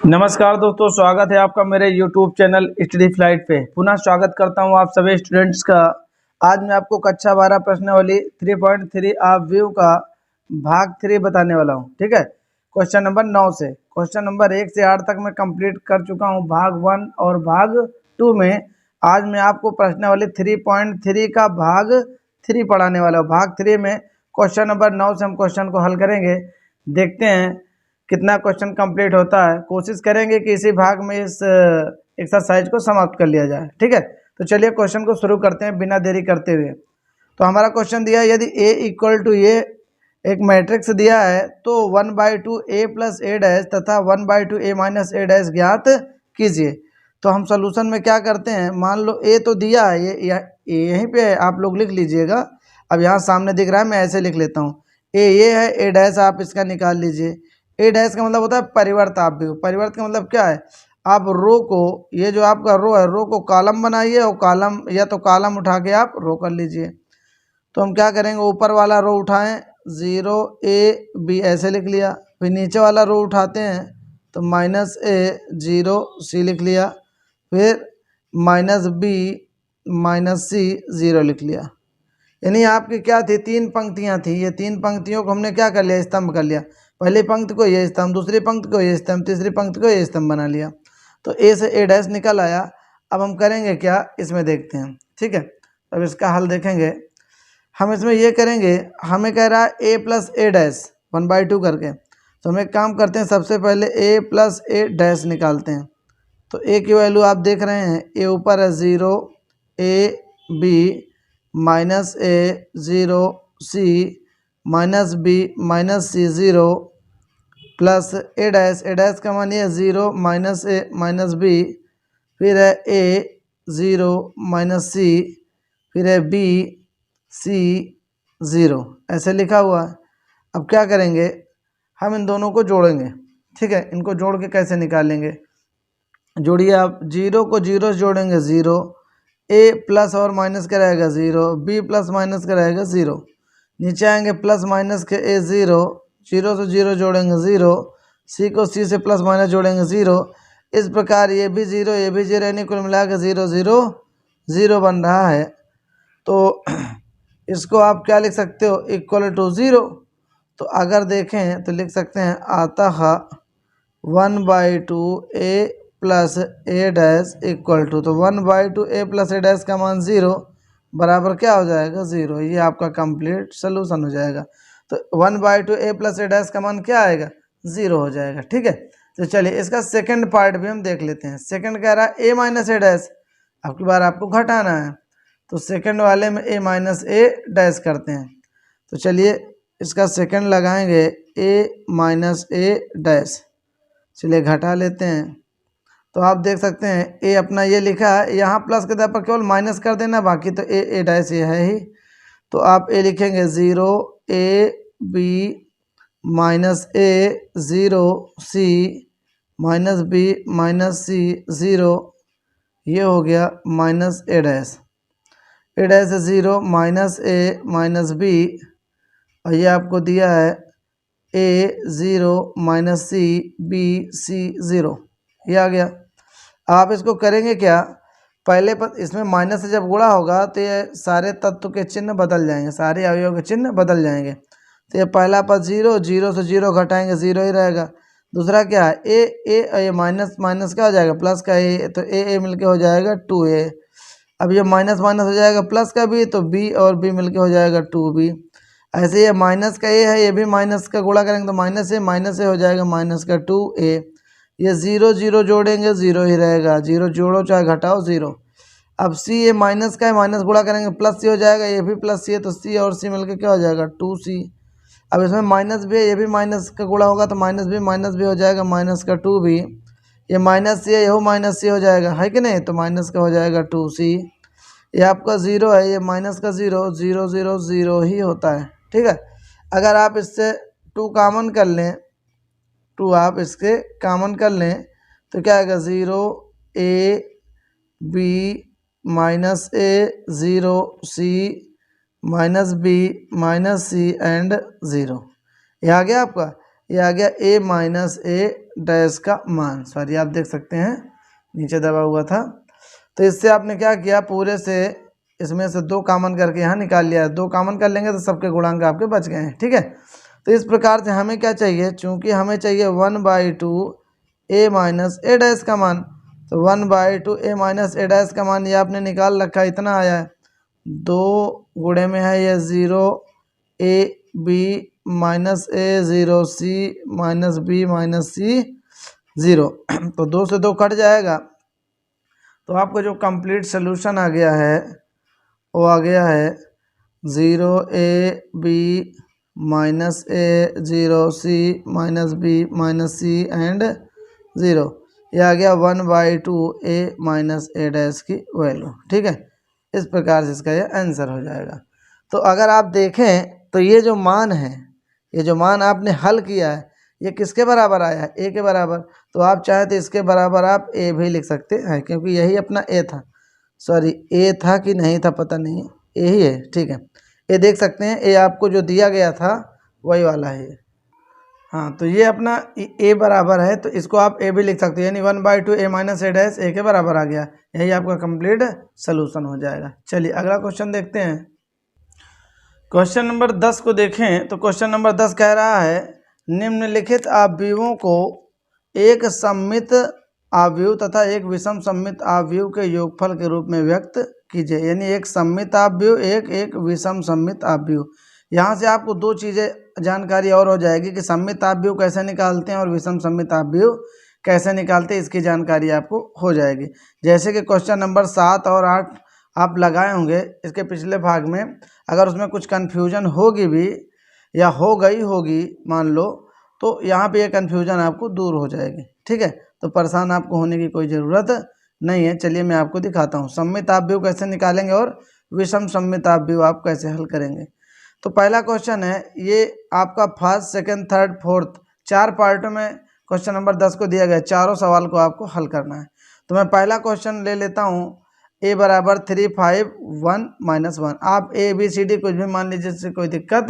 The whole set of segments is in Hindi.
नमस्कार दोस्तों, स्वागत है आपका मेरे YouTube चैनल स्टडी फ्लाइट पे। पुनः स्वागत करता हूं आप सभी स्टूडेंट्स का। आज मैं आपको कक्षा 12 प्रश्नावली 3.3 ऑफ व्यू का भाग 3 बताने वाला हूं। ठीक है, क्वेश्चन नंबर 9 से क्वेश्चन नंबर 1 से 8 तक मैं कंप्लीट कर चुका हूं भाग 1 और भाग 2 में। आज मैं आपको प्रश्नावली 3.3 का भाग 3 पढ़ाने वाला हूँ। भाग 3 में क्वेश्चन नंबर 9 से हम क्वेश्चन को हल करेंगे। देखते हैं कितना क्वेश्चन कंप्लीट होता है। कोशिश करेंगे कि इसी भाग में इस एक्सरसाइज को समाप्त कर लिया जाए। ठीक है, तो चलिए क्वेश्चन को शुरू करते हैं बिना देरी करते हुए। तो हमारा क्वेश्चन दिया है, यदि a इक्वल टू ये एक मैट्रिक्स दिया है तो 1/2 a प्लस a डैश तथा 1/2 a माइनस a डैश ज्ञात कीजिए। तो हम सोल्यूशन में क्या करते हैं, मान लो a तो दिया है, ये यहीं पे आप लोग लिख लीजिएगा। अब यहाँ सामने दिख रहा है, मैं ऐसे लिख लेता हूँ। a ये है, a डैश आप इसका निकाल लीजिए। ए डैश का मतलब होता है परिवर्त। आप भी परिवर्त का मतलब क्या है, आप रो को, ये जो आपका रो है, रो को कॉलम बनाइए और कॉलम या तो कॉलम उठा के आप रो कर लीजिए। तो हम क्या करेंगे, ऊपर वाला रो उठाएं 0 a b ऐसे लिख लिया। फिर नीचे वाला रो उठाते हैं तो -a 0 c लिख लिया। फिर -b -c 0 लिख लिया। यानी आपकी क्या थी, 3 पंक्तियां थी। ये 3 पंक्तियों को हमने क्या कर लिया, स्तंभ कर लिया। पहली पंक्ति को ये स्तंभ, दूसरी पंक्ति को ये स्तंभ, तीसरी पंक्ति को ये स्तंभ बना लिया। तो ए से ए डैश निकल आया। अब हम करेंगे क्या, इसमें देखते हैं। ठीक है, अब इसका हल देखेंगे हम। इसमें ये करेंगे, हमें कह रहा है ए प्लस ए डैश 1/2 करके। तो हम एक काम करते हैं, सबसे पहले ए प्लस ए डैश निकालते हैं। तो ए की वैल्यू आप देख रहे हैं, ए ऊपर है 0 a b minus a 0 c minus b minus c 0 plus A dash का मान ये 0 माइनस a माइनस b, फिर है a 0 माइनस c, फिर है b c 0 ऐसे लिखा हुआ है। अब क्या करेंगे, हम इन दोनों को जोड़ेंगे। ठीक है, इनको जोड़ के कैसे निकालेंगे, जोड़िए आप। 0 को 0 से जोड़ेंगे 0, a प्लस और माइनस का रहेगा 0, b प्लस माइनस का रहेगा 0। नीचे आएंगे प्लस माइनस के a 0, 0 से 0 जोड़ेंगे 0, c को c से प्लस माइनस जोड़ेंगे 0। इस प्रकार ये भी 0 ये भी 0, यानी कुल मिला के 0 0 0 बन रहा है। तो इसको आप क्या लिख सकते हो, इक्वल टू 0। तो अगर देखें तो लिख सकते हैं, अतः 1/2 a plus A dash equal to, तो 1/2 a प्लस ए डैश का मान 0 बराबर क्या हो जाएगा, 0। ये आपका कंप्लीट सोल्यूशन हो जाएगा। तो 1/2 a प्लस ए डैश का मान क्या आएगा, 0 हो जाएगा। ठीक है, तो चलिए इसका सेकंड पार्ट भी हम देख लेते हैं। सेकंड कह रहा है a माइनस ए डैश, अब की बार आपको घटाना है। तो सेकंड वाले में a माइनस ए डैश करते हैं। तो चलिए इसका सेकंड लगाएंगे, a माइनस ए डैश। चलिए घटा लेते हैं। तो आप देख सकते हैं ए अपना ये लिखा है, यहाँ प्लस के जगह पर केवल माइनस कर देना, बाकी तो ए डैश ये है ही। तो आप ए लिखेंगे 0 a b minus a 0 c minus b minus c 0, ये हो गया minus A dash. A dash 0 minus a minus b, और ये आपको दिया है a 0 minus c b c 0, ये आ गया। आप इसको करेंगे क्या, पहले पर इसमें माइनस से जब गुणा होगा तो ये सारे तत्व के चिन्ह बदल जाएंगे, सारे अवयव के चिन्ह बदल जाएंगे। तो ये पहला पद 0, 0 से 0 घटाएंगे 0 ही रहेगा। दूसरा क्या है, ए माइनस माइनस क्या हो जाएगा, प्लस का ए, तो ए मिलके हो जाएगा 2a। अब ये माइनस माइनस हो जाएगा प्लस का b, तो b और b मिलके हो जाएगा 2b। ऐसे ये माइनस का a है, ये भी माइनस का गुणा करेंगे तो माइनस ए हो जाएगा माइनस का 2a। ये 0 0 जोड़ेंगे 0 ही रहेगा, 0 जोड़ो चाहे घटाओ 0। अब c ये माइनस का है, माइनस गुणा करेंगे प्लस c हो जाएगा, ये भी प्लस c है, तो c और c मिलकर क्या हो जाएगा 2c। अब इसमें माइनस भी है, ये भी माइनस का गुणा होगा तो माइनस भी हो जाएगा माइनस का 2b। ये माइनस c है, यह माइनस c हो जाएगा, है कि नहीं, तो माइनस का हो जाएगा 2c। ये आपका 0 है, ये माइनस का 0 0 0 0 ही होता है। ठीक है, अगर आप इससे 2 कॉमन कर लें, 2 आप इसके कॉमन कर लें तो क्या आएगा, 0 a b minus a 0 c minus b minus c and 0। ये आ गया आपका, ये आ गया a माइनस ए डैश का मान, सॉरी आप देख सकते हैं नीचे दबा हुआ था। तो इससे आपने क्या किया, पूरे से इसमें से 2 कॉमन करके यहाँ निकाल लिया। 2 कॉमन कर लेंगे तो सबके गुणांक आपके बच गए हैं, ठीक है। तो इस प्रकार से हमें क्या चाहिए, चूँकि हमें चाहिए 1/2 a माइनस ए डैश का मान, तो 1/2 a माइनस ए डैश का मान ये आपने निकाल रखा, इतना आया है। 2 गुणे में है ये 0 a b minus a 0 c minus b minus c 0 तो 2 से 2 कट जाएगा, तो आपको जो कंप्लीट सोल्यूशन आ गया है वो आ गया है 0 a b minus a 0 c minus b minus c and 0, ये आ गया 1/2 a माइनस ए डैश की वैल्यू, ठीक है। इस प्रकार से इसका ये आंसर हो जाएगा। तो अगर आप देखें तो ये जो मान है, ये जो मान आपने हल किया है, ये किसके बराबर आया है, ए के बराबर। तो आप चाहे तो इसके बराबर आप ए भी लिख सकते हैं, क्योंकि यही अपना ए था, सॉरी ए था कि नहीं था पता नहीं, ए ही है, ठीक है। ये देख सकते हैं ए आपको जो दिया गया था वही वाला है। हाँ, तो ये अपना ए बराबर है, तो इसको आप ए भी लिख सकते हैं, यानी 1/2 a माइनस ए डैश ए के बराबर आ गया। यही आपका कंप्लीट सोल्यूशन हो जाएगा। चलिए अगला क्वेश्चन देखते हैं। क्वेश्चन नंबर 10 को देखें तो क्वेश्चन नंबर 10 कह रहा है निम्नलिखित अवयवों को एक सममित अवयव तथा एक विषम सममित अवयव के योगफल के रूप में व्यक्त कीजिए। यानी एक सममित अवयव, एक विषम सममित अवयव। यहाँ से आपको 2 चीज़ें जानकारी और हो जाएगी कि सममित अवयव कैसे निकालते हैं और विषम सममित अवयव कैसे निकालते हैं, इसकी जानकारी आपको हो जाएगी। जैसे कि क्वेश्चन नंबर 7 और 8 आप लगाए होंगे इसके पिछले भाग में, अगर उसमें कुछ कन्फ्यूजन होगी भी या हो गई होगी मान लो, तो यहाँ पे ये कन्फ्यूजन आपको दूर हो जाएगी, ठीक है। तो परेशान आपको होने की कोई ज़रूरत नहीं है। चलिए मैं आपको दिखाता हूँ सममित अवयव कैसे निकालेंगे और विषम सममित अवयव आप कैसे हल करेंगे। तो पहला क्वेश्चन है, ये आपका फर्स्ट, सेकंड, थर्ड, फोर्थ 4 पार्टों में क्वेश्चन नंबर 10 को दिया गया। चारों सवाल को आपको हल करना है। तो मैं पहला क्वेश्चन ले लेता हूँ, a बराबर 3 5 1 -1। आप a b c d कुछ भी मान लीजिए, इससे कोई दिक्कत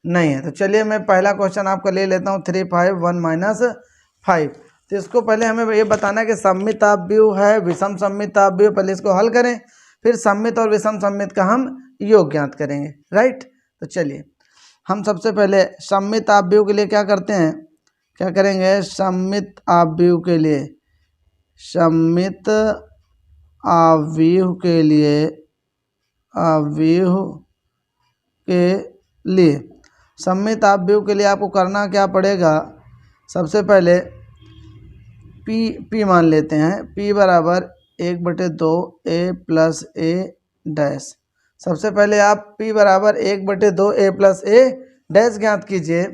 नहीं है। तो चलिए मैं पहला क्वेश्चन आपका ले लेता हूँ 3 5 1 -5। तो इसको पहले हमें ये बताना है कि सममित अवयव है, विषम सममित अवयव, पहले इसको हल करें, फिर सममित और विषम सममित का हम योग ज्ञात करेंगे, राइट। तो चलिए हम सबसे पहले सममित अवयव के लिए क्या करते हैं, क्या करेंगे, सममित अवयव के लिए, सममित अवयव के लिए, सममित अवयव के लिए आपको करना क्या पड़ेगा, सबसे पहले p मान लेते हैं। p बराबर 1/2 a प्लस a डैश। सबसे पहले आप p बराबर 1/2 a प्लस a डैश ज्ञात कीजिए।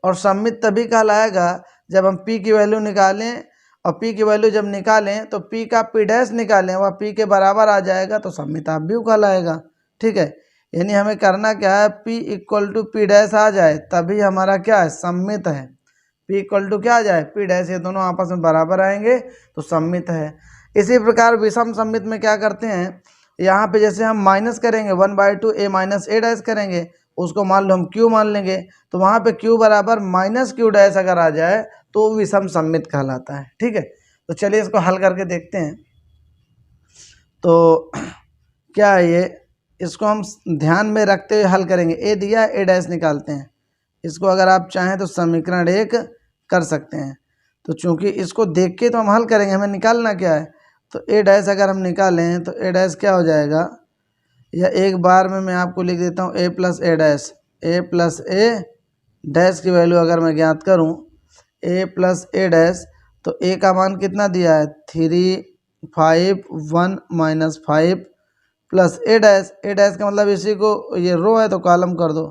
और सममित तभी कहलाएगा जब हम p की वैल्यू निकालें, और p की वैल्यू जब निकालें तो p का p डैश निकालें, वह p के बराबर आ जाएगा तो सममित अवयव कहलाएगा, ठीक है। यानी हमें करना क्या है, p = p डैश आ जाए तभी हमारा क्या है, सममित है। p = क्या आ जाए, p डैश, ये दोनों आपस में बराबर आएंगे तो सममित है। इसी प्रकार विषम सममित में क्या करते हैं, यहाँ पे जैसे हम माइनस करेंगे 1/2 a माइनस a डैश करेंगे, उसको मान लो हम q मान लेंगे, तो वहाँ पे q बराबर -q डैश अगर आ जाए तो विषम सममित कहलाता है, ठीक है। तो चलिए इसको हल करके देखते हैं। तो क्या है ये, इसको हम ध्यान में रखते हुए हल करेंगे। a दिया, a डैश निकालते हैं। इसको अगर आप चाहें तो समीकरण 1 कर सकते हैं। तो चूंकि इसको देख के तो हम हल करेंगे, हमें निकालना क्या है, तो a डैश अगर हम निकालें तो a डैश क्या हो जाएगा, या एक बार में मैं आपको लिख देता हूँ a plus a dash. a plus a dash की वैल्यू अगर मैं ज्ञात करूँ, a प्लस a डैश, तो a का मान कितना दिया है, 3 5 1 -5 plus a dash. a dash का मतलब इसी को, ये रो है तो कॉलम कर दो,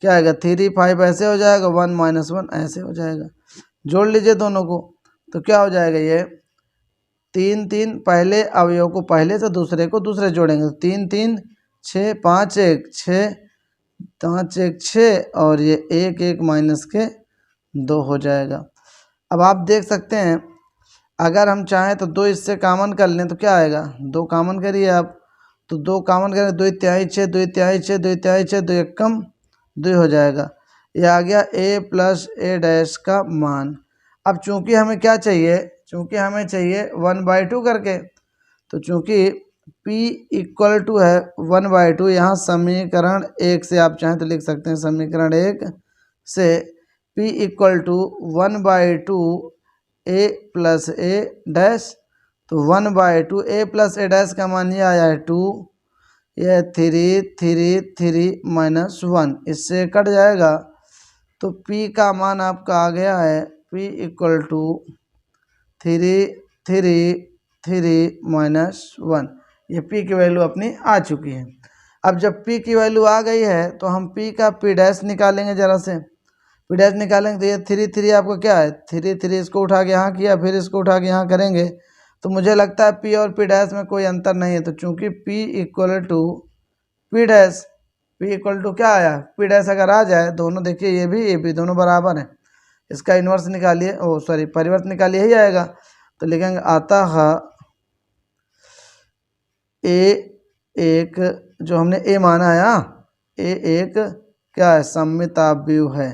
क्या आएगा 3 5 ऐसे हो जाएगा, 1 -1 ऐसे हो जाएगा। जोड़ लीजिए दोनों को, तो क्या हो जाएगा, ये 3 3 पहले अवयव को पहले से दूसरे को दूसरे जोड़ेंगे, तो 3 3 6 5 1 6 5 1 6, और ये 1 1 माइनस के 2 हो जाएगा। अब आप देख सकते हैं अगर हम चाहें तो 2 इससे कॉमन कर लें तो क्या आएगा, 2 कॉमन करिए आप, तो 2 कॉमन करें, 2 तिहाई 6 2 तिहाई 6 2 तिहाई 6 2 कम 2 हो जाएगा। ये आ गया a प्लस a डैश का मान। अब चूंकि हमें क्या चाहिए, चूंकि हमें चाहिए 1/2 करके, तो चूंकि P इक्वल टू है 1/2, यहाँ समीकरण 1 से आप चाहें तो लिख सकते हैं, समीकरण 1 से P equal to 1/2 a plus a dash, तो 1/2 a प्लस a डैश का मान ये आया है 2, यह 3 इससे कट जाएगा, तो P का मान आपका आ गया है P इक्वल टू 3 ये P की वैल्यू अपनी आ चुकी है। अब जब P की वैल्यू आ गई है तो हम P का P डैश निकालेंगे, ज़रा से P डैश निकालेंगे तो ये 3 आपको क्या है, 3 इसको उठा के यहाँ किया, फिर इसको उठा के यहाँ करेंगे, तो मुझे लगता है P और P डैश में कोई अंतर नहीं है, तो चूंकि P equal to P dash, P equal to क्या आया, P डैश अगर आ जाए, दोनों देखिए ये भी दोनों बराबर हैं, इसका इन्वर्स निकालिए, ओ सॉरी परिवर्त निकालिए, ही आएगा, तो लिखेंगे आता है A1, जो हमने A माना है, A1 क्या है, सममित आव्यूह है,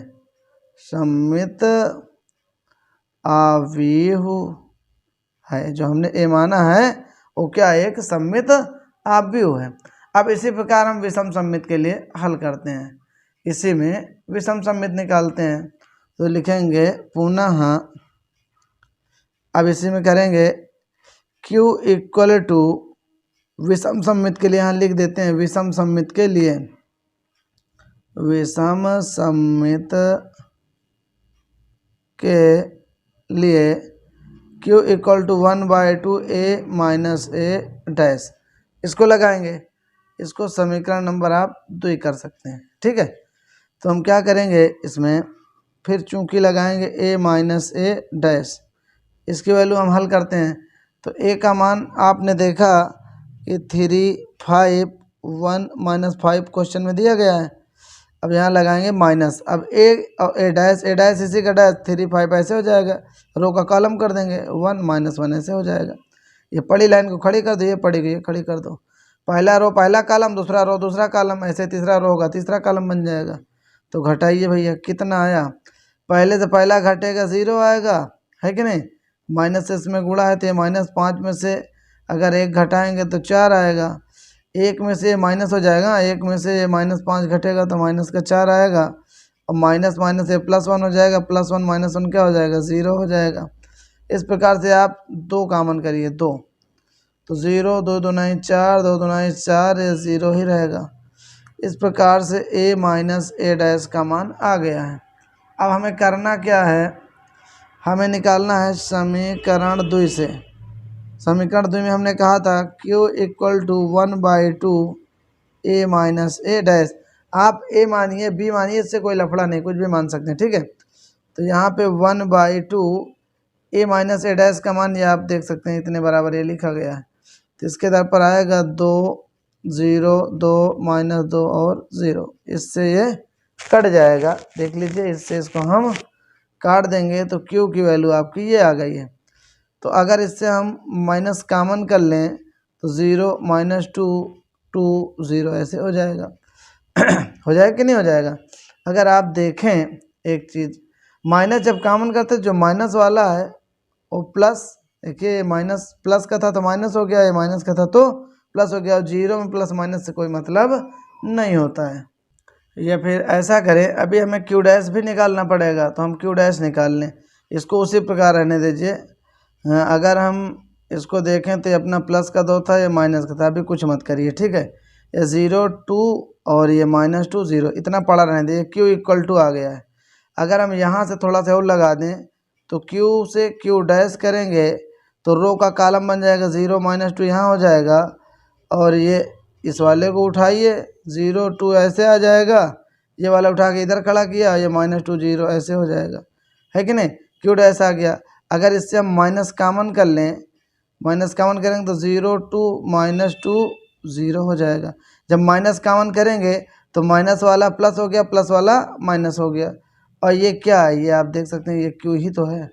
सममित आव्यूह है, जो हमने A माना है वो क्या है, एक सममित आव्यूह है। अब इसी प्रकार हम विषम सममित के लिए हल करते हैं, इसी में विषम सममित निकालते हैं, तो लिखेंगे पुनः, अब इसी में करेंगे Q इक्वल टू विषम सममित के लिए यहाँ लिख देते हैं, विषम सममित के लिए, विषम सममित के लिए Q equal to 1/2 a minus a dash, इसको लगाएंगे, इसको समीकरण नंबर आप 2 कर सकते हैं, ठीक है। तो हम क्या करेंगे, इसमें फिर चूंकि लगाएंगे a माइनस a डैश, इसकी वैल्यू हम हल करते हैं, तो a का मान आपने देखा कि 3 5 1 -5 क्वेश्चन में दिया गया है। अब यहाँ लगाएंगे माइनस, अब a डैश इसी का डैश, 3 5 ऐसे हो जाएगा, रो का कॉलम कर देंगे, 1 -1 ऐसे हो जाएगा। ये पड़ी लाइन को खड़ी कर दो, ये पड़ी गई खड़ी कर दो, पहला रो पहला कॉलम, दूसरा रो दूसरा कॉलम, ऐसे तीसरा रो होगा तीसरा कॉलम बन जाएगा। तो घटाइए भैया, कितना आया, पहले से पहला घटेगा 0 आएगा, है कि नहीं, माइनस से इसमें गुणा है तो ये -5 में से अगर 1 घटाएंगे तो 4 आएगा, 1 में से माइनस हो जाएगा, 1 में से -5 घटेगा तो माइनस का 4 आएगा, और माइनस माइनस ये +1 हो जाएगा, +1 -1 क्या हो जाएगा, 0 हो जाएगा। इस प्रकार से आप 2 कॉमन करिए, 2, तो 0 2 2 9 4, 2 2 9 4, ये 0 ही रहेगा। इस प्रकार से a माइनस a डैश का मान आ गया है। अब हमें करना क्या है, हमें निकालना है समीकरण 2 से, समीकरण 2 में हमने कहा था Q equal to 1/2 a minus a dash, आप a मानिए b मानिए, इससे कोई लफड़ा नहीं, कुछ भी मान सकते हैं, ठीक है। तो यहाँ पे 1/2 a माइनस a डैश का मान ये आप देख सकते हैं, इतने बराबर ये लिखा गया है, तो इसके आधार पर आएगा 2 0 2 -2 और 0, इससे ये कट जाएगा, देख लीजिए, इससे इसको हम काट देंगे तो Q की वैल्यू आपकी ये आ गई है। तो अगर इससे हम माइनस कॉमन कर लें तो 0 -2 2 0 ऐसे हो जाएगा हो जाएगा कि नहीं हो जाएगा। अगर आप देखें एक चीज़, माइनस जब कॉमन करते जो माइनस वाला है वो प्लस, देखिए माइनस प्लस का था तो माइनस हो गया, ये माइनस का था तो प्लस हो गया, और 0 में प्लस माइनस से कोई मतलब नहीं होता है। या फिर ऐसा करें, अभी हमें Q डैश भी निकालना पड़ेगा, तो हम Q डैश निकाल लें, इसको उसी प्रकार रहने दीजिए। अगर हम इसको देखें तो ये अपना प्लस का 2 था, ये माइनस का था, अभी कुछ मत करिए, ठीक है। ये 0 2 और ये -2 0, इतना पड़ा रहने दीजिए, Q इक्वल टू आ गया है। अगर हम यहाँ से थोड़ा सा और लगा दें तो Q से Q डैश करेंगे तो रो का कॉलम बन जाएगा, 0 -2 यहाँ हो जाएगा, और ये इस वाले को उठाइए 0 2 ऐसे आ जाएगा, ये वाला उठा के इधर खड़ा किया, ये -2 0 ऐसे हो जाएगा, है कि नहीं, Q डैश आ गया। अगर इससे हम माइनस कॉमन कर लें, माइनस कॉमन करेंगे तो 0 2 -2 0 हो जाएगा। जब माइनस कॉमन करेंगे तो माइनस वाला प्लस हो गया, प्लस वाला माइनस हो गया, और ये क्या है, ये आप देख सकते हैं, ये Q ही तो है,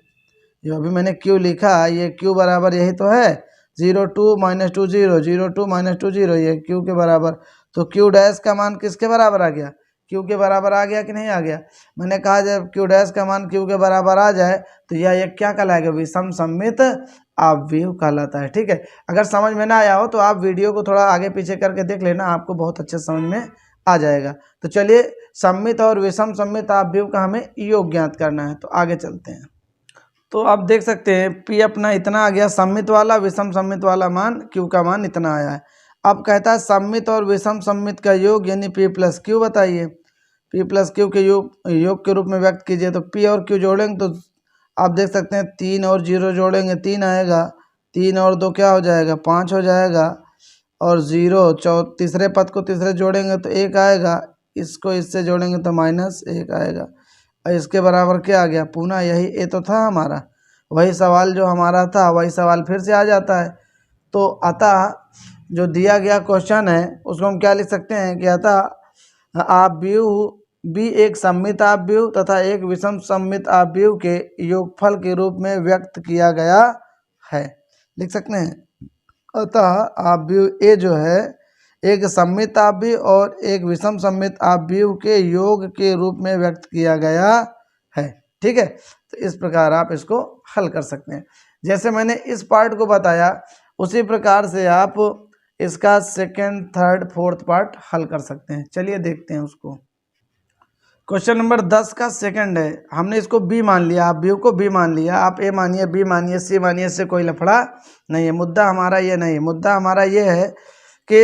जो अभी मैंने Q लिखा, ये Q बराबर यही तो है, 0 2 -2 0 0 2 -2 0, ये Q के बराबर। तो Q डैश का मान किसके बराबर आ गया, क्यू के बराबर आ गया कि नहीं आ गया। मैंने कहा जब क्यू डैश का मान क्यू के बराबर आ जाए तो यह एक क्या कहलाएगा, विषम सममित अवयव कहलाता है। ठीक है, अगर समझ में ना आया हो तो आप वीडियो को थोड़ा आगे पीछे करके देख लेना, आपको बहुत अच्छे समझ में आ जाएगा। तो चलिए सममित और विषम सममित अवयव का हमें योग ज्ञात करना है, तो आगे चलते हैं। तो आप देख सकते हैं P अपना इतना आ गया सममित वाला, विषम सममित वाला मान Q का मान इतना आया है। अब कहता है सममित और विषम सममित का योग यानी P प्लस Q बताइए। P प्लस Q के योग के रूप में व्यक्त कीजिए। तो P और Q जोड़ेंगे तो आप देख सकते हैं 3 और 0 जोड़ेंगे 3 आएगा, 3 और 2 क्या हो जाएगा 5 हो जाएगा, और 0 तीसरे पद को तीसरे जोड़ेंगे तो 1 आएगा, इसको इससे जोड़ेंगे तो -1 आएगा। और इसके बराबर क्या आ गया, पुनः यही ए तो था हमारा, वही सवाल जो हमारा था वही सवाल फिर से आ जाता है। तो अतः जो दिया गया क्वेश्चन है उसको हम क्या लिख सकते हैं कि अतः अवयव भी एक सममित अवयव तथा एक विषम सममित अवयव के योगफल के रूप में व्यक्त किया गया है, लिख सकते हैं। अतः अवयव ए जो है एक सममित अवयव और एक विषम सममित अवयव के योग के रूप में व्यक्त किया गया है। ठीक है, तो इस प्रकार आप इसको हल कर सकते हैं। जैसे मैंने इस पार्ट को बताया उसी प्रकार से आप इसका सेकंड, थर्ड, फोर्थ पार्ट हल कर सकते हैं। चलिए देखते हैं उसको। क्वेश्चन नंबर 10 का सेकंड है, हमने इसको बी मान लिया, आप व्यू को बी मान लिया, आप ए मानिए, बी मानिए, सी मानिए, इससे कोई लफड़ा नहीं है। मुद्दा हमारा ये नहीं है, मुद्दा हमारा ये है कि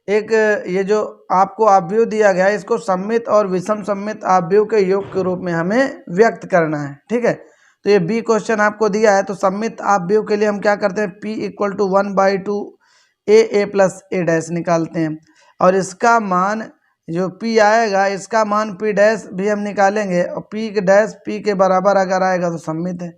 एक ये जो आपको अवयव दिया गया है इसको सममित और विषम सममित अवयव के योग के रूप में हमें व्यक्त करना है। ठीक है, तो ये बी क्वेश्चन आपको दिया है। तो सममित अवयव के लिए हम क्या करते हैं, P = 1/2 a plus A dash निकालते हैं, और इसका मान जो P आएगा इसका मान P डैश भी हम निकालेंगे, और P डैश P के बराबर अगर आएगा तो सममित है।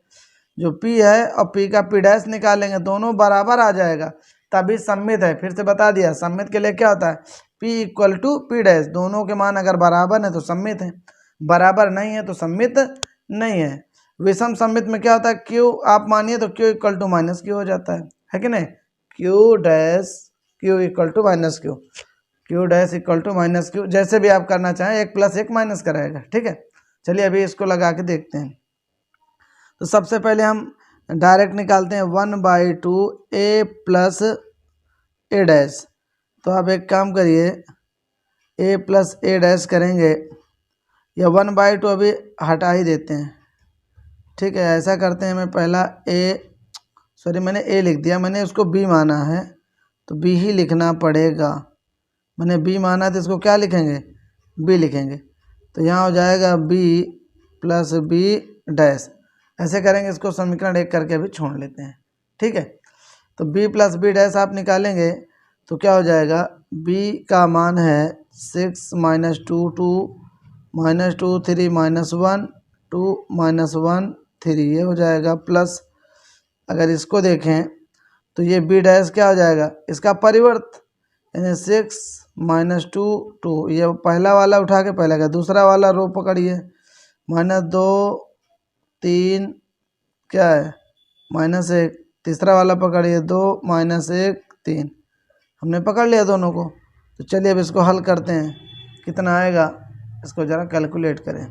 जो P है और P का P डैश निकालेंगे, दोनों बराबर आ जाएगा तभी सममित है। फिर से बता दिया, सममित के लिए क्या होता है, P = P डैश, दोनों के मान अगर बराबर है तो सममित है, बराबर नहीं है तो सममित नहीं है। विषम सममित में क्या होता है, Q आप मानिए तो Q = -Q हो जाता है कि नहीं, Q dash Q = -Q, Q dash = -Q, जैसे भी आप करना चाहें, 1 + 1 माइनस कराएगा। ठीक है, चलिए अभी इसको लगा के देखते हैं। तो सबसे पहले हम डायरेक्ट निकालते हैं 1/2 a प्लस ए डैश। तो आप एक काम करिए, a प्लस ए डैश करेंगे, या 1/2 अभी हटा ही देते हैं। ठीक है, ऐसा करते हैं, मैं पहला मैंने a लिख दिया, मैंने उसको b माना है तो b ही लिखना पड़ेगा। मैंने b माना तो इसको क्या लिखेंगे, b लिखेंगे। तो यहाँ हो जाएगा b प्लस b डैश, ऐसे करेंगे। इसको समीकरण 1 करके अभी छोड़ लेते हैं। ठीक है, तो b प्लस b डैश आप निकालेंगे तो क्या हो जाएगा, b का मान है 6 - 2 2 -2 3 -1 2 -1 3, ये हो जाएगा। प्लस अगर इसको देखें तो ये b डैश क्या हो जाएगा, इसका परिवर्त, यानी 6 - 2 2, ये पहला वाला उठा के पहले का, दूसरा वाला रो पकड़िए, -2 3 क्या है -1, तीसरा वाला पकड़िए 2 -1 3, हमने पकड़ लिया दोनों को। तो चलिए अब इसको हल करते हैं, कितना आएगा इसको ज़रा कैलकुलेट करें।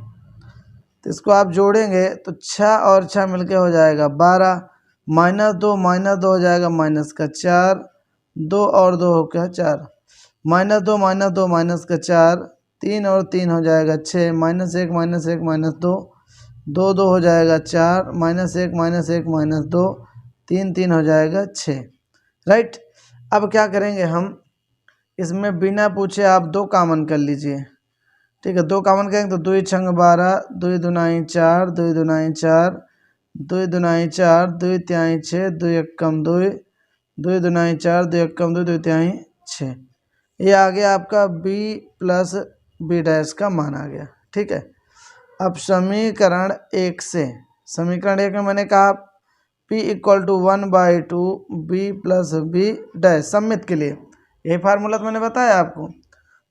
तो इसको आप जोड़ेंगे तो 6 और 6 मिलके हो जाएगा 12, -2 हो जाएगा -4, 2 और 2 हो गया 4, -2 -4, 3 और 3 हो जाएगा 6, -1 -1 -2, 2 2 हो जाएगा 4, -1 -2, 3 3 हो जाएगा 6। राइट, अब क्या करेंगे हम, इसमें बिना पूछे आप 2 कॉमन कर लीजिए। ठीक है, 2 कॉमन करेंगे तो 2 × 12, 2 दूनी 4, 2 दूनी 4, 2 दूनी 4, 2 तिहाई 6, 2 एकम 2, 2 दूनी 4, 2 एकम 2, 2 तिहाई 6। ये आ गया आपका b प्लस b डैश का मान आ गया। ठीक है, अब समीकरण 1 से, समीकरण 1 में मैंने कहा P = 1/2 b plus b dash, सममित के लिए यही फार्मूला तो मैंने बताया आपको।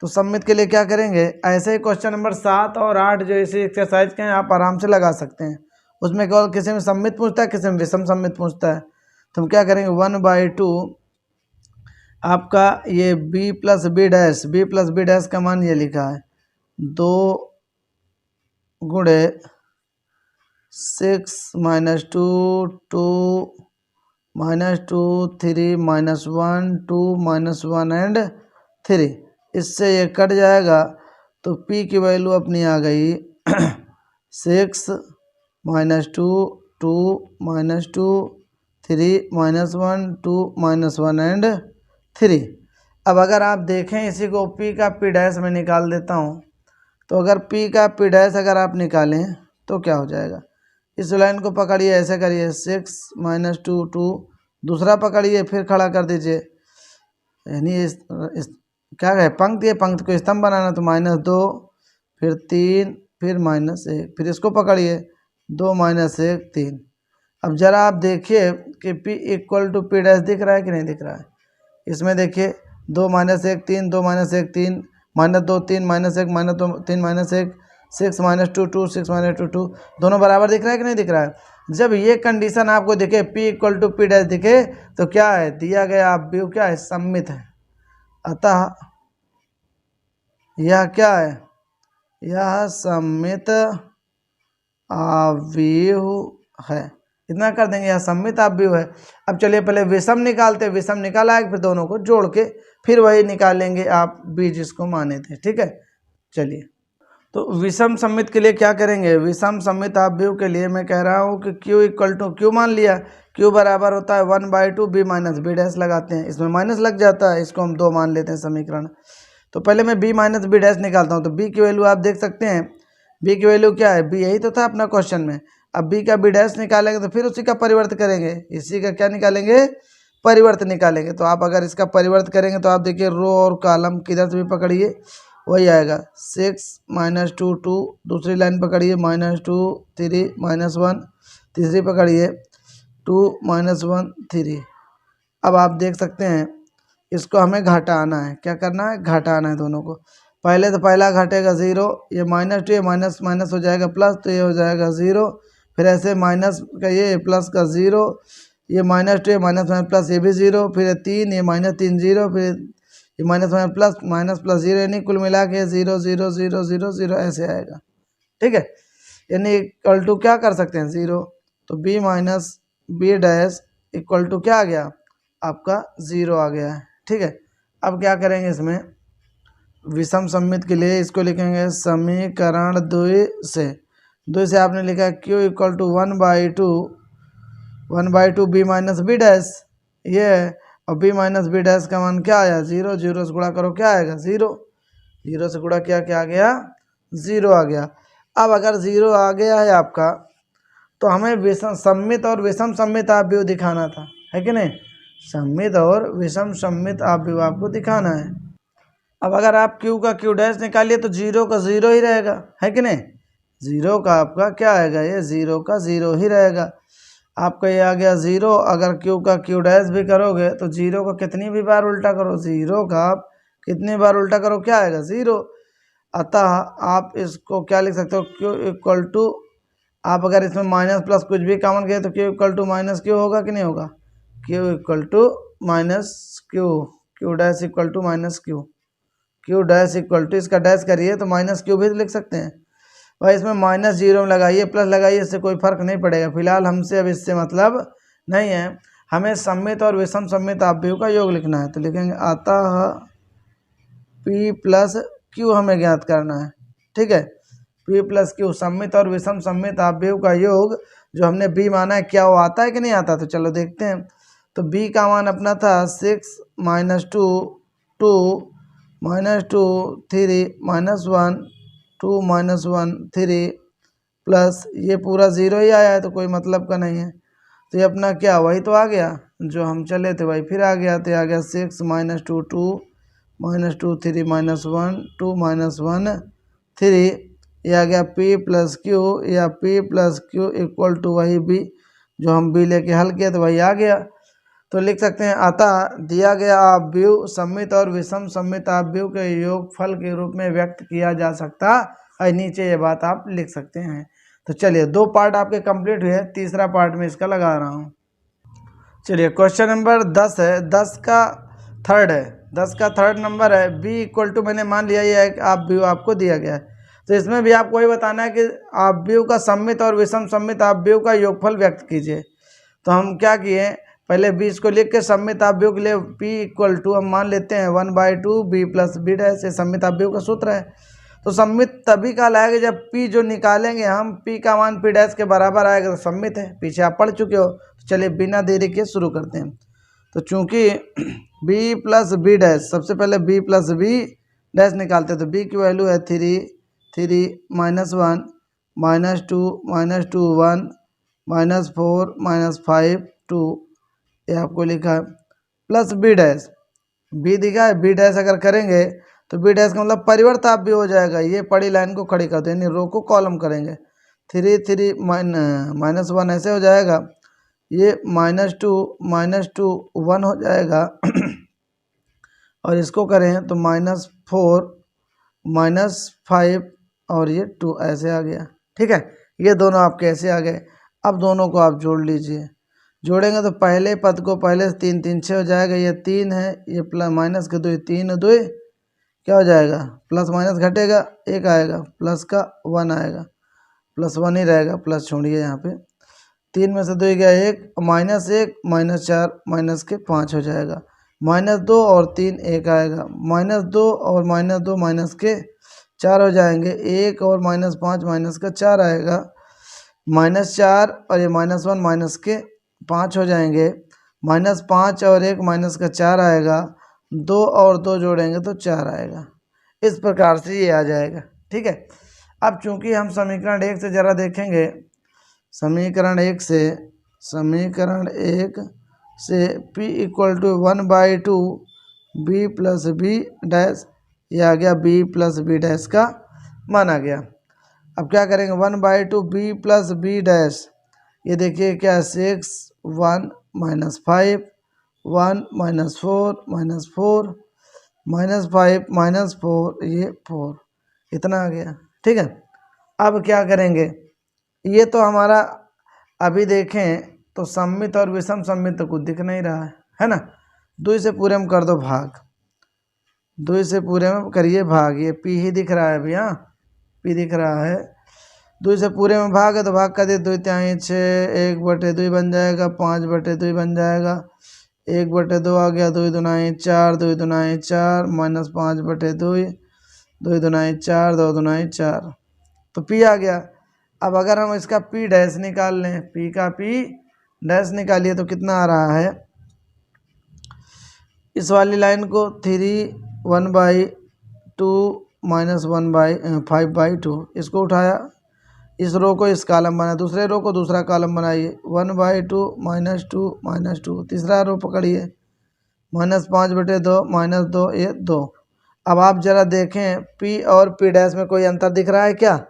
तो सममित के लिए क्या करेंगे, ऐसे ही क्वेश्चन नंबर 7 और 8 जो इसी एक्सरसाइज के हैं आप आराम से लगा सकते हैं। उसमें केवल किसी में सममित पूछता है, किसी में विषम सममित पूछता है। तो हम क्या करेंगे, 1/2 आपका ये b प्लस b डैश का मान ये लिखा है, 2 गुणे 6 minus 2 2 minus 2 3 minus 1 2 minus 1 and 3। इससे ये कट जाएगा तो p की वैल्यू अपनी आ गई 6 minus 2 2 minus 2 3 minus 1 2 minus 1 and 3। अब अगर आप देखें इसी को p का p डैश में निकाल देता हूँ। तो अगर p का p डैश अगर आप निकालें तो क्या हो जाएगा, इस लाइन को पकड़िए, ऐसे करिए 6 माइनस 2 2, दूसरा पकड़िए फिर खड़ा कर दीजिए, यानी इस क्या है पंक्ति है, पंक्ति को स्तंभ बनाना, तो -2 फिर 3 फिर -1, फिर इसको पकड़िए 2 माइनस 1 3। अब जरा आप देखिए कि p equal to p dash दिख रहा है कि नहीं दिख रहा है। इसमें देखिए 2 माइनस 1 3 2 माइनस 1 3 -2 3 -1 -2 3 -1 6 माइनस 2 2 6 माइनस 2 2, दोनों बराबर दिख रहा है कि नहीं दिख रहा है। जब ये कंडीशन आपको दिखे p equal to p dash दिखे तो क्या है, दिया गया आप व्यू क्या है, सममित है। अतः यह क्या है, यह सममित आव्यूह है। इतना कर देंगे, यह सममित आव्यूह है। अब चलिए पहले विषम निकालते हैं, विषम निकाला है, फिर दोनों को जोड़ के फिर वही निकालेंगे आप b जिसको माने थे, ठीक है। चलिए तो विषम सममित के लिए क्या करेंगे, विषम सममित आव्यूह के लिए मैं कह रहा हूँ कि q इक्वल टू q मान लिया, q बराबर होता है 1/2 b माइनस b डैश लगाते हैं, इसमें माइनस लग जाता है, इसको हम 2 मान लेते हैं समीकरण। तो पहले मैं b माइनस b डैश निकालता हूँ। तो b की वैल्यू आप देख सकते हैं, b की वैल्यू क्या है, b यही तो था अपना क्वेश्चन में। अब b का b डैश निकालेंगे तो फिर उसी का परिवर्त करेंगे, इसी का क्या निकालेंगे, परिवर्त निकालेंगे। तो आप अगर इसका परिवर्त करेंगे तो आप देखिए रो और कॉलम किधर से भी पकड़िए वही आएगा, 6 माइनस 2 2, दूसरी लाइन पकड़िए -2 3 -1, तीसरी पकड़िए 2 -1 3। अब आप देख सकते हैं इसको हमें घटाना है, क्या करना है, घटाना है दोनों को। पहले तो पहला घटेगा 0, ये -2 ये माइनस माइनस हो जाएगा प्लस, तो ये हो जाएगा 0, फिर ऐसे माइनस का ये प्लस का 0, ये -2 ये माइनस माइनस प्लस, ये भी 0, फिर 3 ये -3 0, फिर ये माइनस प्लस 0, यानी कुल मिला के 0 0 0 0 0 ऐसे आएगा, ठीक है। यानी इक्वल टू क्या कर सकते हैं 0, तो b minus b dash equal to क्या आ गया आपका 0 आ गया है, ठीक है। अब क्या करेंगे, इसमें विषम सममित के लिए इसको लिखेंगे समीकरण 2 से आपने लिखा q equal to 1/2 b minus b dash, ये है, और b माइनस b डैश का मान क्या आया 0, 0 से गुणा करो क्या आएगा 0, 0 से गुणा किया क्या आ गया 0 आ गया। अब अगर 0 आ गया है आपका तो हमें विषम सममित और विषम सममित आव्यूह दिखाना था, है कि नहीं, सममित और विषम सममित आव्यूह आपको दिखाना है। अब अगर आप q का q डैश निकालिए तो 0 का 0 ही रहेगा, है कि नहीं, 0 का आपका क्या आएगा, ये 0 का 0 ही रहेगा। आपका ये आ गया 0, अगर q का q डैश भी करोगे तो 0 का कितनी भी बार उल्टा करो, 0 का आप कितनी बार उल्टा करो क्या आएगा 0। अतः आप इसको क्या लिख सकते हो, q इक्वल टू, आप अगर इसमें माइनस प्लस कुछ भी कॉमन किए तो q equal to minus q होगा कि नहीं होगा, q equal to minus q, q dash equal to minus q, q dash equal to, इसका डैश करिए तो माइनस क्यू भी लिख सकते हैं भाई, इसमें -0 में लगाइए प्लस लगाइए, इससे कोई फर्क नहीं पड़ेगा। फिलहाल हमसे अब इससे मतलब नहीं है, हमें सममित और विषम सममित आव्यूह का योग लिखना है। तो लिखेंगे अतः p प्लस क्यू हमें ज्ञात करना है, ठीक है, p प्लस क्यू सममित और विषम सममित आव्यूह का योग जो हमने b माना है, क्या वो आता है कि नहीं आता, तो चलो देखते हैं। तो b का मान अपना था 6 -2 2 -2 3 -1 2 -1 3 प्लस ये पूरा 0 ही आया है तो कोई मतलब का नहीं है। तो ये अपना क्या वही तो आ गया जो हम चले थे, वही फिर आ गया, तो आ गया 6 -2 2 -2 3 -1 2 -1 3, ये आ गया p प्लस क्यू, या p plus q equal to वही b जो हम b लेके हल किया तो वही आ गया। तो लिख सकते हैं अतः दिया गया आव्यूह सममित और विषम सममित आव्यूह के योगफल के रूप में व्यक्त किया जा सकता है, नीचे ये बात आप लिख सकते हैं। तो चलिए 2 पार्ट आपके कंप्लीट हुए, तीसरा पार्ट में इसका लगा रहा हूँ। चलिए क्वेश्चन नंबर 10 है, 10 का थर्ड है, 10 का थर्ड नंबर है, b इक्वल टू मैंने मान लिया ये है कि आप व्यू आपको दिया गया है। तो इसमें भी आपको ये बताना है कि आप व्यू का सममित और विषम सममित आप व्यू का योगफल व्यक्त कीजिए। तो हम क्या किए, पहले 20 को लिख के सममित आप व्यू के लिए p इक्वल टू हम मान लेते हैं 1/2 b प्लस b डैश, ये सममित आप व्यू का सूत्र है। तो सममित तभी कहलाएगा जब p जो निकालेंगे हम p का मान p डैश के बराबर आएगा तो सममित है। पीछे आप पढ़ चुके हो। तो चलिए बिना देरी के शुरू करते हैं। तो चूंकि b प्लस b डैश, सबसे पहले b प्लस b डैश निकालते हैं। तो b की वैल्यू है 3 -1 -2 -2 1 -4 -5 2, ये आपको लिखा है, प्लस b डैश, b दिखा है, b डैश अगर करेंगे तो b डैश का मतलब परिवर्त आप भी हो जाएगा। ये पड़ी लाइन को खड़ी कर दो, यानी रो को कॉलम करेंगे। 3 -1 ऐसे हो जाएगा, ये -2 1 हो जाएगा और इसको करें तो -4 -5 और ये 2 ऐसे आ गया। ठीक है, ये दोनों आपके ऐसे आ गए। अब दोनों को आप जोड़ लीजिए। जोड़ेंगे तो पहले पद को पहले से 3 3 6 हो जाएगा, ये 3 है, ये प्लस माइनस के 2 3 2 क्या हो जाएगा, प्लस माइनस घटेगा, 1 आएगा, प्लस का 1 आएगा, प्लस 1 ही रहेगा, प्लस छोड़िए यहाँ पे। 3 में से 2 गया 1, -1 -4 माइनस के 5 हो जाएगा, -2 और 3 1 आएगा, -2 और -2 माइनस के 4 हो जाएंगे, 1 और -5 माइनस का 4 आएगा, -4 और ये -1 माइनस के 5 हो जाएंगे, -5 और 1 माइनस का 4 आएगा, 2 और 2 जोड़ेंगे तो 4 आएगा। इस प्रकार से ये आ जाएगा। ठीक है, अब चूंकि हम समीकरण 1 से ज़रा देखेंगे, समीकरण 1 से p equal to 1/2 b plus b dash, ये आ गया b प्लस b डैश का मान आ गया। अब क्या करेंगे, 1/2 b प्लस b डैश, ये देखिए क्या 6 1 -5 1 -4 -4 -5 -4, ये 4, इतना आ गया। ठीक है, अब क्या करेंगे, ये तो हमारा अभी देखें तो सममित और विषम सममित तो कुछ दिख नहीं रहा है ना। 2 से पूरे में कर दो भाग, 2 से पूरे में करिए भाग, ये p ही दिख रहा है अभी, हाँ p दिख रहा है। 2 से पूरे में भाग है तो भाग कर दिए, 2 तिहाई 6, 1/2 बन जाएगा, 5/2 बन जाएगा, 1/2 आ गया, 2 दुनाई 4, 2 दुनाई 4 -5/2, 2 दुनाई 4, 2 दुनाई 4, तो p आ गया। अब अगर हम इसका p डैश निकाल लें, p का p डैश निकालिए तो कितना आ रहा है, इस वाली लाइन को 3 1/2 -1/5/2, इसको उठाया, इस रो को इस कॉलम बना, दूसरे रो को दूसरा कॉलम बनाइए, 1/2 -2 -2, तीसरा रो पकड़िए, -5/2 -2, ये 2। अब आप ज़रा देखें p और p डैश में कोई अंतर दिख रहा है क्या,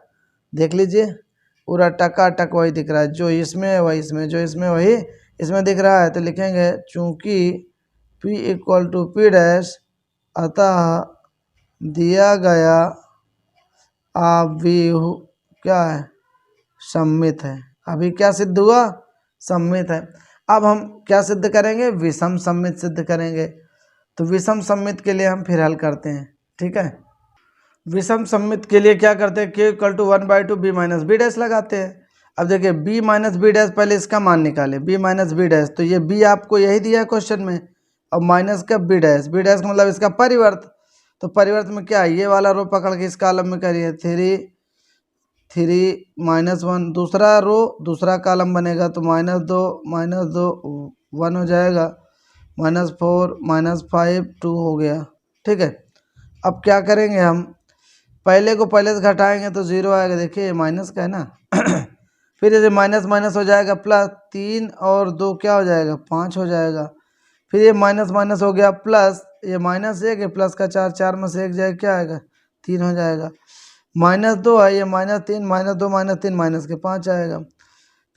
देख लीजिए, पूरा टकाटक वही दिख रहा है, जो इसमें है वही इसमें, जो इसमें वही इसमें दिख रहा है। तो लिखेंगे चूँकि p equal to p dash, अतः दिया गया आव्यूह क्या है, सममित है। अभी क्या सिद्ध हुआ, सममित है। अब हम क्या सिद्ध करेंगे, विषम सममित सिद्ध करेंगे। तो विषम सममित के लिए हम फिर हल करते हैं। ठीक है, विषम सममित के लिए क्या करते हैं, k equal to 1/2 b minus b dash लगाते हैं। अब देखिए b माइनस बी डैश, पहले इसका मान निकाले, b माइनस बी डैश, तो ये b आपको यही दिया है क्वेश्चन में, और माइनस का b डैश का मतलब इसका परिवर्त। तो परिवर्त में क्या है, ये वाला रो पकड़ के इस कॉलम में करिए, 3 -1, दूसरा रो दूसरा कॉलम बनेगा तो -2 1 हो जाएगा, -4 -5 2 हो गया। ठीक है, अब क्या करेंगे, हम पहले को पहले से घटाएंगे तो 0 आएगा, देखिए माइनस का है ना फिर जैसे माइनस माइनस हो जाएगा, प्लस 3 और 2 क्या हो जाएगा, 5 हो जाएगा, फिर ये माइनस माइनस हो गया, प्लस ये -1 है, प्लस का 4, 4 में से 1 जाएगा, क्या आएगा, 3 हो जाएगा, -2 है, ये -3 -2 -3 माइनस के 5 आएगा,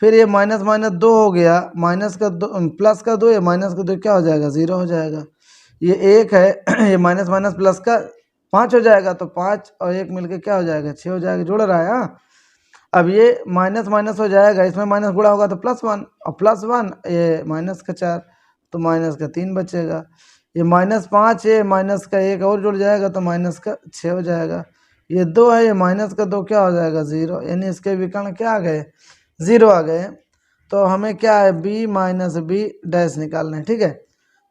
फिर ये माइनस माइनस 2 हो गया, माइनस का 2 प्लस का 2 है, माइनस का 2 क्या हो जाएगा, 0 हो जाएगा, ये 1 है ये माइनस माइनस प्लस का 5 हो जाएगा, तो 5 और 1 मिलके क्या हो जाएगा, 6 हो जाएगा, जुड़ रहा है। हाँ, अब ये माइनस माइनस हो जाएगा, इसमें माइनस गुणा होगा तो +1, और +1 ये -4, तो -3 बचेगा, ये -5 है, माइनस का 1 और जुड़ जाएगा तो माइनस का 6 हो जाएगा। ये 2 है, ये माइनस का 2 क्या हो जाएगा 0, यानी इसके विकर्ण क्या आ गए 0 आ गए। तो हमें क्या है b माइनस बी डैश निकालना है, ठीक है।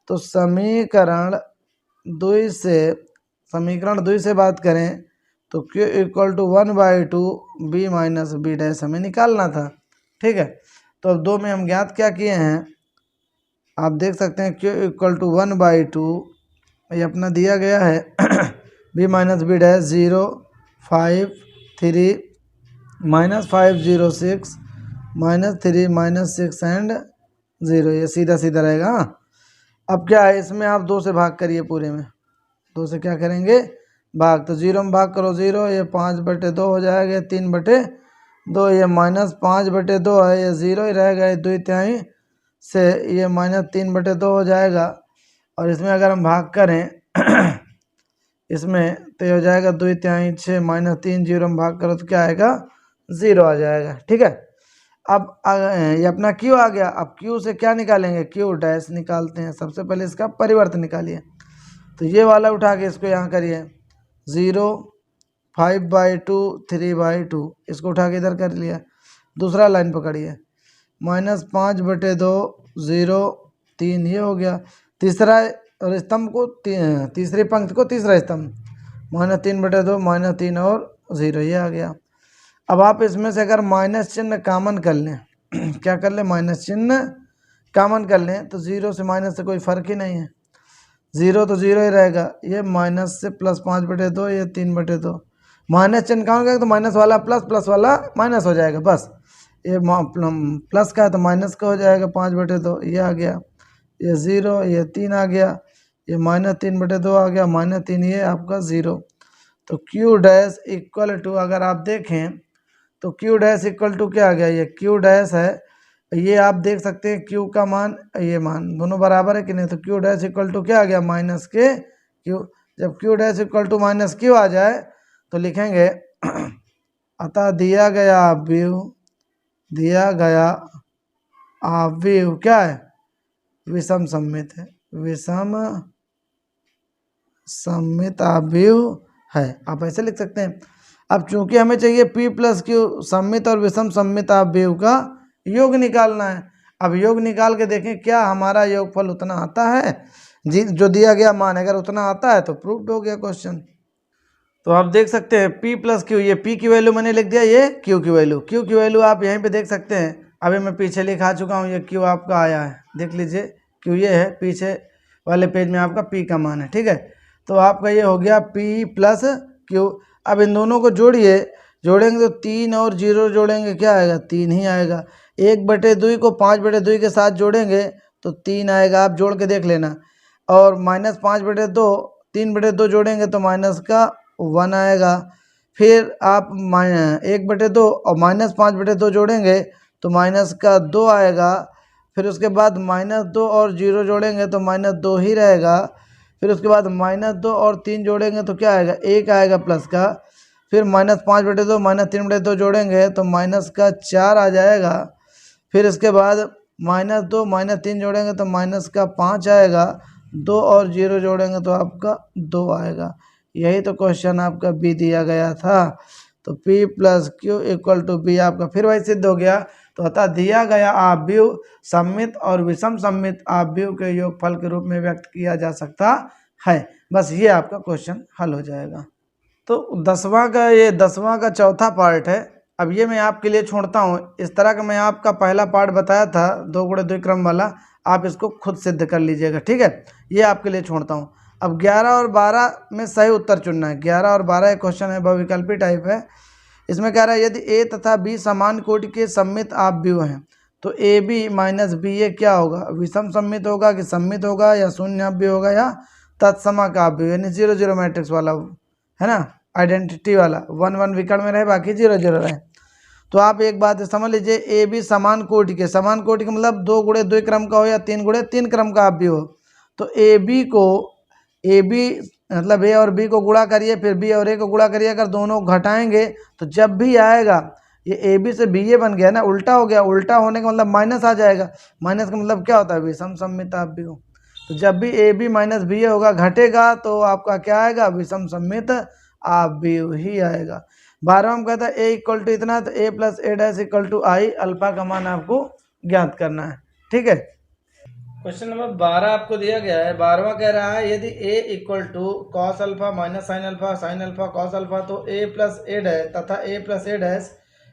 तो समीकरण 2 से बात करें तो q equal to 1/2 b minus b dash हमें निकालना था, ठीक है। तो अब 2 में हम ज्ञात क्या किए हैं, आप देख सकते हैं q इक्वल टू 1/2 ये अपना दिया गया है b minus b dash 0 5 3 -5 0 6 -3 -6 and 0, ये सीधा सीधा रहेगा। अब क्या है, इसमें आप 2 से भाग करिए, पूरे में 2 से क्या करेंगे भाग, तो 0 में भाग करो 0, ये 5/2 हो जाएगा, 3/2, ये -5/2 है, ये 0 ही रहेगा, ये 2/3 से ये -3/2 हो जाएगा। और इसमें अगर हम भाग करें इसमें तो ये हो जाएगा 2/3 6 -3, 0 में भाग करो तो क्या आएगा 0 आ जाएगा, ठीक है। अब ये अपना q आ गया। अब q से क्या निकालेंगे, q डैश निकालते हैं। सबसे पहले इसका परिवर्तन निकालिए, तो ये वाला उठा के इसको यहाँ करिए 0 5/2 3/2, इसको उठा के इधर कर लिया। दूसरा लाइन पकड़िए -5/2 0 3, ये हो गया। तीसरा स्तंभ को तीसरी पंक्ति को तीसरा स्तंभ -3/2 -3 और 0, ये आ गया। अब आप इसमें से अगर माइनस चिन्ह कामन कर लें क्या कर लें, माइनस चिन्ह कामन कर लें, तो 0 से माइनस से कोई फर्क ही नहीं है, 0 तो 0 ही रहेगा। ये माइनस से +5/2, ये 3/2, माइनस चिन्ह कामन करेंगे तो माइनस वाला प्लस, प्लस वाला माइनस हो जाएगा, बस। ये प्लस का है तो माइनस का हो जाएगा 5/2, ये आ गया। ये 0, ये 3 आ गया, ये -3/2 आ गया, -3, ये आपका 0। तो q डैश इक्वल टू, अगर आप देखें तो q डैश इक्वल टू क्या आ गया, ये q डैश है, ये आप देख सकते हैं q का मान, ये मान दोनों बराबर है कि नहीं, तो q डैश इक्वल टू क्या आ गया माइनस के q। जब q dash equal to minus q आ जाए तो लिखेंगे अतः दिया गया आव्यूह क्या है, विषम सममित है, विषम सममित आव्यूह है, आप ऐसे लिख सकते हैं। अब चूंकि हमें चाहिए p प्लस क्यू सममित और विषम सममित आव्यूह का योग निकालना है। अब योग निकाल के देखें क्या हमारा योगफल उतना आता है जी, जो दिया गया मान, अगर उतना आता है तो प्रूव्ड हो गया क्वेश्चन। तो आप देख सकते हैं p प्लस क्यू, ये p की वैल्यू मैंने लिख दिया, ये q की वैल्यू आप यहीं पे देख सकते हैं। अभी मैं पीछे लिखा चुका हूँ, ये q आपका आया है, देख लीजिए q ये है, पीछे वाले पेज में आपका p का मान है, ठीक है। तो आपका ये हो गया p प्लस क्यू। अब इन दोनों को जोड़ेंगे तो 3 और 0 जोड़ेंगे क्या आएगा, 3 ही आएगा। 1/2 को 5/2 के साथ जोड़ेंगे तो 3 आएगा, आप जोड़ के देख लेना। और -5/2 3/2 जोड़ेंगे तो माइनस का 1 आएगा। फिर आप 1/2 और -5/2 जोड़ेंगे तो माइनस का 2 आएगा। फिर उसके बाद -2 और 0 जोड़ेंगे तो -2 ही रहेगा। फिर उसके बाद -2 और 3 जोड़ेंगे तो क्या आएगा, 1 आएगा प्लस का। फिर -5/2 -3/2 जोड़ेंगे तो माइनस का 4 आ जाएगा। फिर इसके बाद -2 -3 जोड़ेंगे तो माइनस का 5 आएगा। 2 और 0 जोड़ेंगे तो आपका 2 आएगा। यही तो क्वेश्चन आपका बी दिया गया था। तो p plus q equal to b आपका फिर वही सिद्ध हो गया। तो अतः दिया गया आव्यूह सममित और विषम सममित आव्यूह के योगफल के रूप में व्यक्त किया जा सकता है। बस ये आपका क्वेश्चन हल हो जाएगा। तो 10वां का चौथा पार्ट है। अब ये मैं आपके लिए छोड़ता हूँ। इस तरह का मैं आपका पहला पार्ट बताया था 2 × 2 क्रम वाला, आप इसको खुद सिद्ध कर लीजिएगा, ठीक है। ये आपके लिए छोड़ता हूँ। अब 11 और 12 में सही उत्तर चुनना है। 11 और 12 एक क्वेश्चन है, बहुविकल्पी टाइप है। इसमें कह रहा है यदि a तथा b समान कोटि के सममित आव्यूह हैं तो ab माइनस बी ए क्या होगा, विषम सममित होगा कि सममित होगा, या शून्य आव्यूह होगा, या तत्समक आव्यूह, यानी 0 0 मैट्रिक्स वाला है ना, आइडेंटिटी वाला, 1 1 विकर्ण में रहे बाकी 0 0 रहे। तो आप एक बात समझ लीजिए, ए बी समान कोटि के मतलब 2 × 2 क्रम का हो या 3 × 3 क्रम का आव्यूह हो। तो ए बी मतलब ए और बी को गुणा करिए, फिर बी और ए को गुणा करिए। अगर दोनों घटाएंगे तो जब भी आएगा, ये ए बी से बी ए बन गया ना, उल्टा हो गया। उल्टा होने का मतलब माइनस आ जाएगा। माइनस का मतलब क्या होता है, विषम सममित आव्यूह। तो जब भी ए बी माइनस बी ए होगा घटेगा तो आपका क्या आएगा, विषम सममित आव्यूह ही आएगा। 12वां में कहता है ए इक्वल टू इतना, तो A plus A dash equal to I, alpha का मान आपको ज्ञात करना है। ठीक है, क्वेश्चन नंबर 12 आपको दिया गया है। 12वां कह रहा है यदि a equal to cos alpha minus sine alpha cos alpha तो a प्लस ए डैश तथा a plus A dash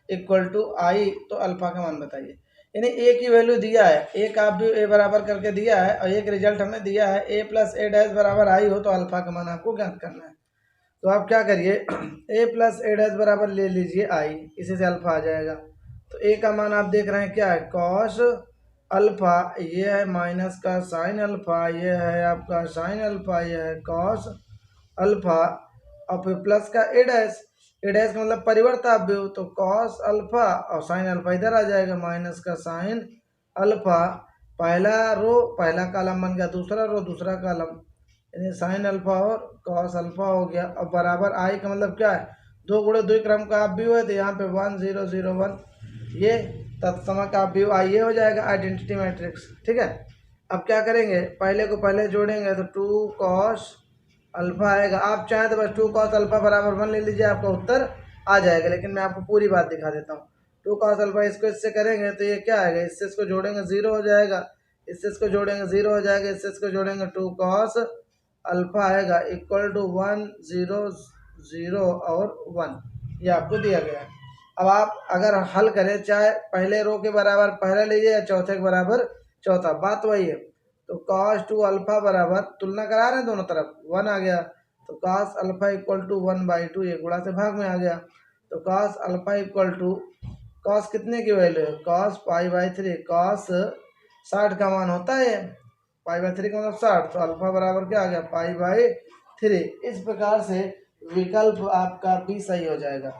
equal to I, तो अल्फा का मान बताइए। यानी a की वैल्यू दिया है, एक आप भी a बराबर करके दिया है और एक रिजल्ट हमें दिया है a प्लस ए डैश बराबर आई हो, तो अल्फा का मान आपको ज्ञात करना है। तो आप क्या करिए, a प्लस ए डैश बराबर ले लीजिए आई, इसी से अल्फा आ जाएगा। तो a का मान आप देख रहे हैं क्या है, कॉस अल्फा, ये है माइनस का साइन अल्फा, ये है आपका साइन अल्फा, ये है कॉस अल्फा, और फिर प्लस का ए डैश का मतलब परिवर्त आव्यूह, तो कॉस अल्फा और साइन अल्फा इधर आ जाएगा, माइनस का साइन अल्फा, पहला रो पहला कॉलम बन गया, दूसरा रो दूसरा कॉलम, यानी साइन अल्फा और कॉस अल्फा हो गया। और बराबर आई का मतलब क्या है, 2 गुणे 2 क्रम का आव्यूह है, तो यहाँ पे 1 0 0 1 ये तत्सम का आव्यूह आई, ये हो जाएगा आइडेंटिटी मैट्रिक्स। ठीक है, अब क्या करेंगे, पहले को पहले जोड़ेंगे तो 2 कॉस अल्फा आएगा। आप चाहें तो बस 2 कॉस अल्फा बराबर 1 ले लीजिए, आपका उत्तर आ जाएगा, लेकिन मैं आपको पूरी बात दिखा देता हूँ। 2 कॉस अल्फा इसको इससे करेंगे तो ये क्या आएगा, इससे इसको जोड़ेंगे 0 हो जाएगा, इससे इसको जोड़ेंगे 0 हो जाएगा, इससे इसको जोड़ेंगे 2 कॉस अल्फा आएगा इक्वल टू 1 0 0 और 1, ये आपको दिया गया है। अब आप अगर हल करें, चाहे पहले रो के बराबर पहला लीजिए या चौथे के बराबर चौथा, बात वही है। तो cos 2 अल्फा बराबर, तुलना करा रहे हैं दोनों तरफ, 1 आ गया, तो cos अल्फा इक्वल टू 1/2, ये गुणा से भाग में आ गया, तो cos alpha equal to, cos कितने की वैल्यू है, cos π/3, cos 60 का मान होता है, π/3 का मतलब 60, तो अल्फा बराबर क्या आ गया, π/3। इस प्रकार से विकल्प आपका भी सही हो जाएगा,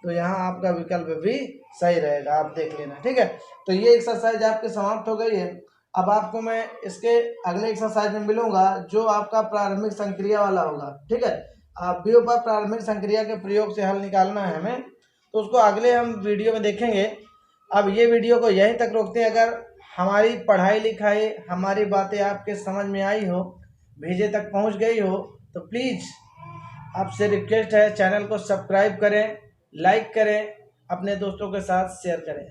तो यहाँ आपका विकल्प भी सही रहेगा, आप देख लेना। ठीक है, तो ये एक्सरसाइज आपकी समाप्त हो गई है। अब आपको मैं इसके अगले एक्सरसाइज में मिलूंगा जो आपका प्रारंभिक संक्रिया वाला होगा। ठीक है, आप भी ऊपर प्रारंभिक संक्रिया के प्रयोग से हल निकालना है हमें, तो उसको अगले हम वीडियो में देखेंगे। अब ये वीडियो को यहीं तक रोकते हैं। अगर हमारी पढ़ाई लिखाई, हमारी बातें आपके समझ में आई हो, भेजे तक पहुंच गई हो, तो प्लीज़ आपसे रिक्वेस्ट है, चैनल को सब्सक्राइब करें, लाइक करें, अपने दोस्तों के साथ शेयर करें।